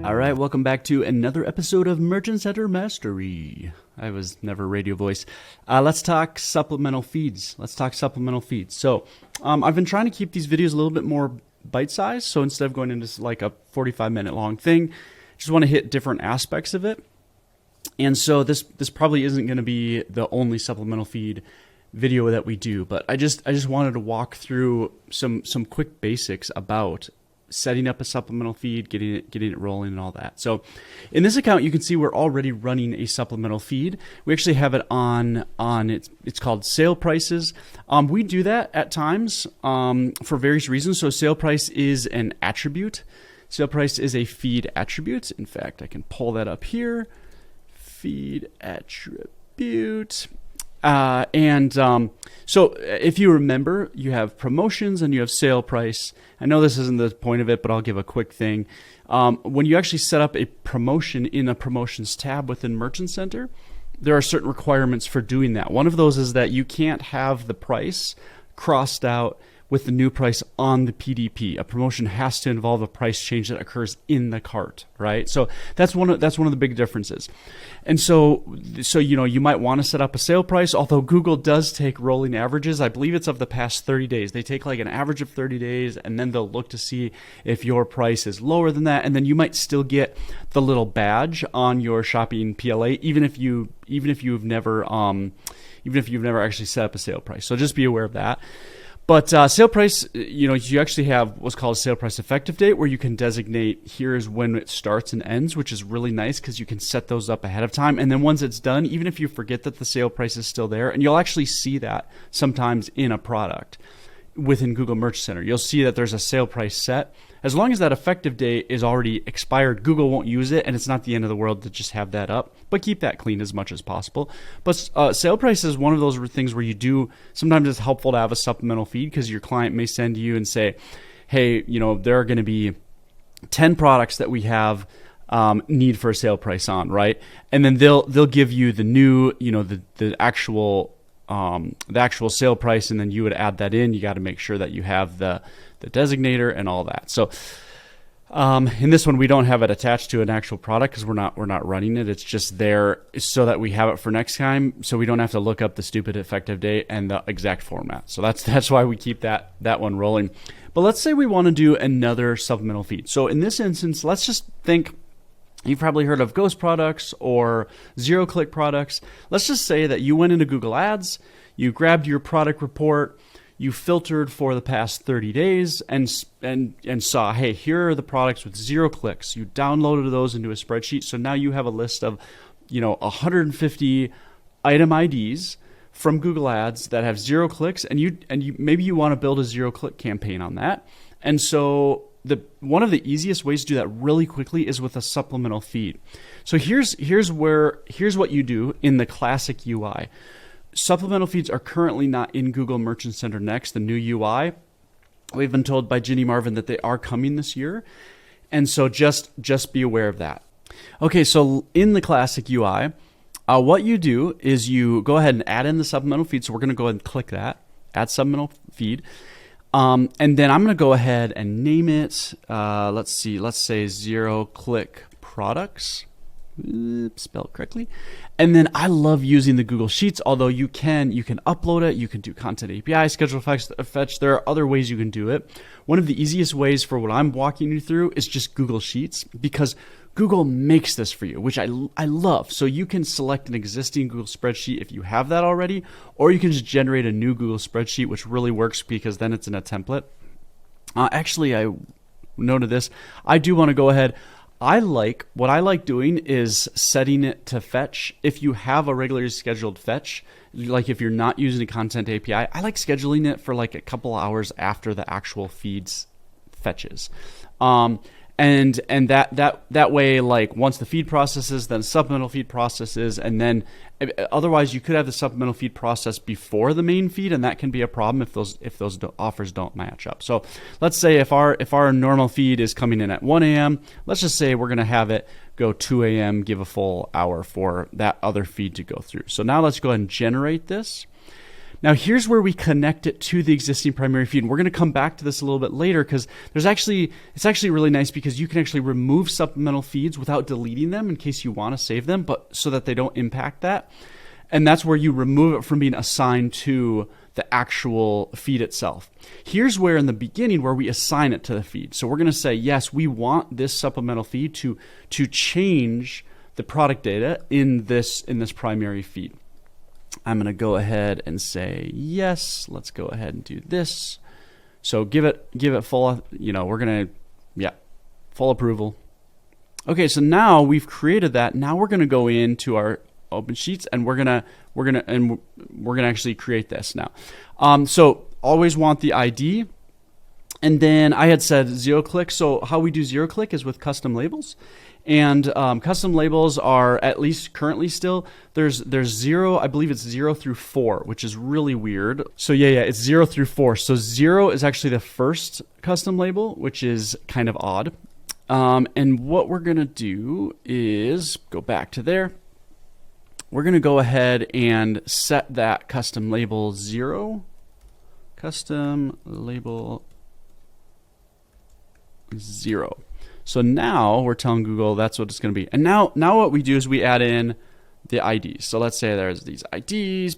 All right, welcome back to another episode of Merchant Center Mastery. I was never radio voice. Let's talk supplemental feeds. So I've been trying to keep these videos a little bit more bite-sized. So instead of going into like a 45-minute long thing, just want to hit different aspects of it. And so this probably isn't going to be the only supplemental feed video that we do, but I just wanted to walk through some quick basics about setting up a supplemental feed, getting it rolling and all that. So in this account, you can see we're already running a supplemental feed. We actually have it on it's called sale prices. We do that at times for various reasons. So sale price is an attribute. Sale price is a feed attribute. In fact, I can pull that up here. Feed attribute. So if you remember, you have promotions and you have sale price. I know this isn't the point of it, but I'll give a quick thing. When you actually set up a promotion in a promotions tab within Merchant Center, there are certain requirements for doing that. One of those is that you can't have the price crossed out with the new price on the PDP. A promotion has to involve a price change that occurs in the cart, right? So that's one of the big differences. And so you might want to set up a sale price, although Google does take rolling averages. I believe it's of the past 30 days. They take like an average of 30 days, and then they'll look to see if your price is lower than that, and then you might still get the little badge on your shopping PLA, even if you've never actually set up a sale price. So just be aware of that. But sale price, you actually have what's called a sale price effective date, where you can designate here's when it starts and ends, which is really nice because you can set those up ahead of time. And then once it's done, even if you forget that the sale price is still there, and you'll actually see that sometimes in a product within Google Merchant Center, you'll see that there's a sale price set. As long as that effective date is already expired, Google won't use it, and it's not the end of the world to just have that up, but keep that clean as much as possible. But sale price is one of those things where sometimes it's helpful to have a supplemental feed, because your client may send you and say, hey, there are going to be 10 products that we have need for a sale price on, right? And then they'll give you the new, the actual sale price, and then you would add that in. You got to make sure that you have the designator and all that. So in this one, we don't have it attached to an actual product because we're not running it. It's just there so that we have it for next time, so we don't have to look up the stupid effective date and the exact format. So that's why we keep that one rolling. But let's say we want to do another supplemental feed. So in this instance, let's just think. You've probably heard of ghost products or zero-click products. Let's just say that you went into Google Ads, you grabbed your product report, you filtered for the past 30 days and saw, hey, here are the products with 0 clicks. You downloaded those into a spreadsheet. So now you have a list of 150 item IDs from Google Ads that have 0 clicks, and maybe you want to build a 0-click campaign on that. And so one of the easiest ways to do that really quickly is with a supplemental feed. So here's what you do in the classic UI. Supplemental feeds are currently not in Google Merchant Center Next, the new UI. We've been told by Ginny Marvin that they are coming this year. And so just be aware of that. Okay, so in the classic UI, what you do is you go ahead and add in the supplemental feed. So we're going to go ahead and click that, add supplemental feed. And then I'm going to go ahead and name it, let's say 0-click products, spelled correctly. And then I love using the Google Sheets, although you can upload it, you can do Content API, schedule fetch, there are other ways you can do it. One of the easiest ways for what I'm walking you through is just Google Sheets, because Google makes this for you, which I love. So you can select an existing Google spreadsheet if you have that already, or you can just generate a new Google spreadsheet, which really works because then it's in a template. Actually, I noted this. I do want to go ahead. What I like doing is setting it to fetch. If you have a regularly scheduled fetch, like if you're not using a Content API, I like scheduling it for like a couple hours after the actual feeds fetches. And that way, like once the feed processes, then supplemental feed processes, and then otherwise you could have the supplemental feed process before the main feed, and that can be a problem if those offers don't match up. So let's say if our normal feed is coming in at 1 a.m., let's just say we're going to have it go 2 a.m., give a full hour for that other feed to go through. So now let's go ahead and generate this. Now here's where we connect it to the existing primary feed. And we're going to come back to this a little bit later because it's actually really nice because you can actually remove supplemental feeds without deleting them in case you want to save them, but so that they don't impact that. And that's where you remove it from being assigned to the actual feed itself. Here's where in the beginning where we assign it to the feed. So we're going to say, yes, we want this supplemental feed to change the product data in this primary feed. I'm going to go ahead and say yes. Let's go ahead and do this. So give it full, we're going to, full approval. Okay, so now we've created that. Now we're going to go into our open sheets and we're gonna actually create this now. So always want the ID. And then I had said zero click. So how we do zero click is with custom labels. And custom labels are, at least currently still, there's 0, I believe it's 0 through 4, which is really weird. So yeah, it's 0 through 4. So 0 is actually the first custom label, which is kind of odd. And what we're gonna do is go back to there. We're gonna go ahead and set that custom label 0. Custom label 0. So now we're telling Google that's what it's going to be. And now what we do is we add in the IDs. So let's say there's these IDs.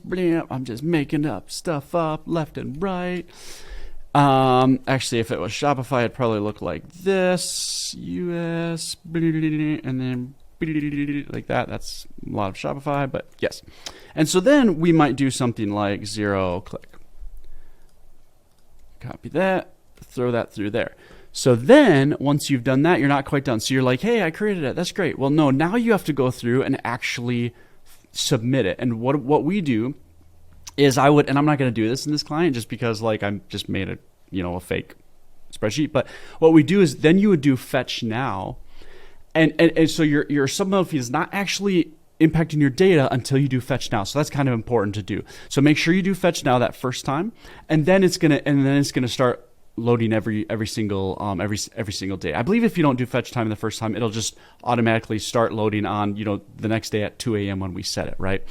I'm just making stuff up left and right. Actually, if it was Shopify, it'd probably look like this. US, and then like that. That's a lot of Shopify, but yes. And so then we might do something like 0 click. Copy that, throw that through there. So then once you've done that, you're not quite done. So you're like, hey, I created it. That's great. Well, no, now you have to go through and actually submit it. And what we do is and I'm not going to do this in this client just because like I'm just made a fake spreadsheet. But what we do is then you would do fetch now. And so your supplemental feed is not actually impacting your data until you do fetch now. So that's kind of important to do. So make sure you do fetch now that first time, and then it's gonna start loading every single day. I believe if you don't do fetch time the first time, it'll just automatically start loading on the next day at 2 a.m. when we set it, right?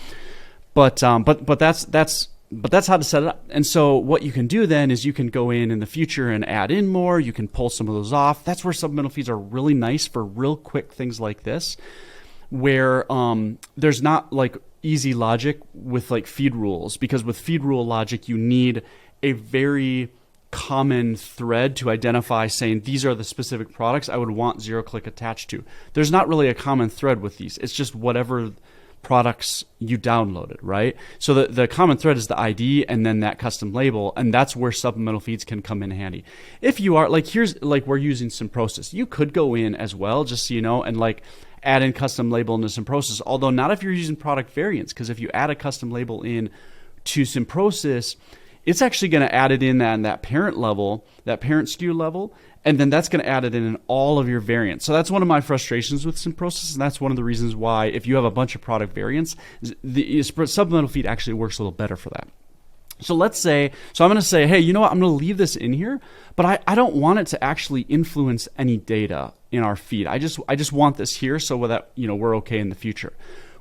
But that's how to set it up. And so what you can do then is you can go in the future and add in more. You can pull some of those off. That's where supplemental feeds are really nice for real quick things like this, where there's not like easy logic with like feed rules, because with feed rule logic, you need a very common thread to identify saying these are the specific products I would want zero click attached to. There's not really a common thread with these. It's just whatever products you downloaded, right? So the common thread is the ID and then that custom label, and that's where supplemental feeds can come in handy. If you are like, here's like we're using Symprosis, you could go in as well, just so you know, and like add in custom label into Symprosis, although not if you're using product variants, because if you add a custom label in to Symprosis, it's actually going to add it in that parent level, that parent SKU level, and then that's going to add it in all of your variants. So that's one of my frustrations with Symprosis, and that's one of the reasons why if you have a bunch of product variants, the supplemental feed actually works a little better for that. So I'm going to say, hey, you know what? I'm going to leave this in here, but I don't want it to actually influence any data in our feed. I just want this here so that we're okay in the future.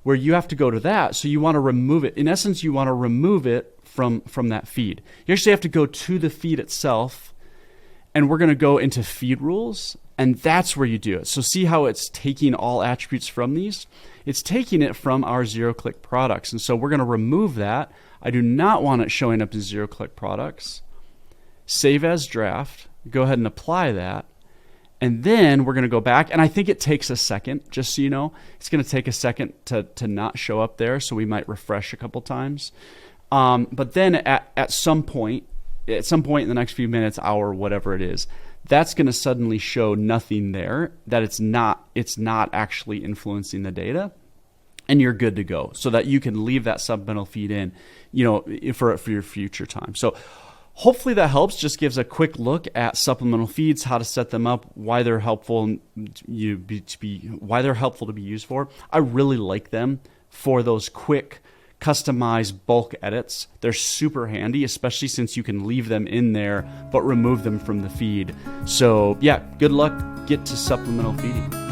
Where you have to go to that, so you want to remove it. In essence, you want to remove it from that feed. You actually have to go to the feed itself, and we're going to go into feed rules, and that's where you do it. So see how it's taking all attributes from these? It's taking it from our zero-click products, and so we're going to remove that. I do not want it showing up as zero-click products. Save as draft. Go ahead and apply that. And then we're going to go back, and I think it takes a second, just so you know. It's going to take a second to not show up there, so we might refresh a couple times. But then at some point in the next few minutes, hour, whatever it is, that's going to suddenly show nothing there, that it's not actually influencing the data, and you're good to go, so that you can leave that supplemental feed in, for your future time. So hopefully that helps. Just gives a quick look at supplemental feeds, how to set them up, why they're helpful to be used for. I really like them for those quick, customized bulk edits. They're super handy, especially since you can leave them in there but remove them from the feed. So yeah, good luck. Get to supplemental feeding.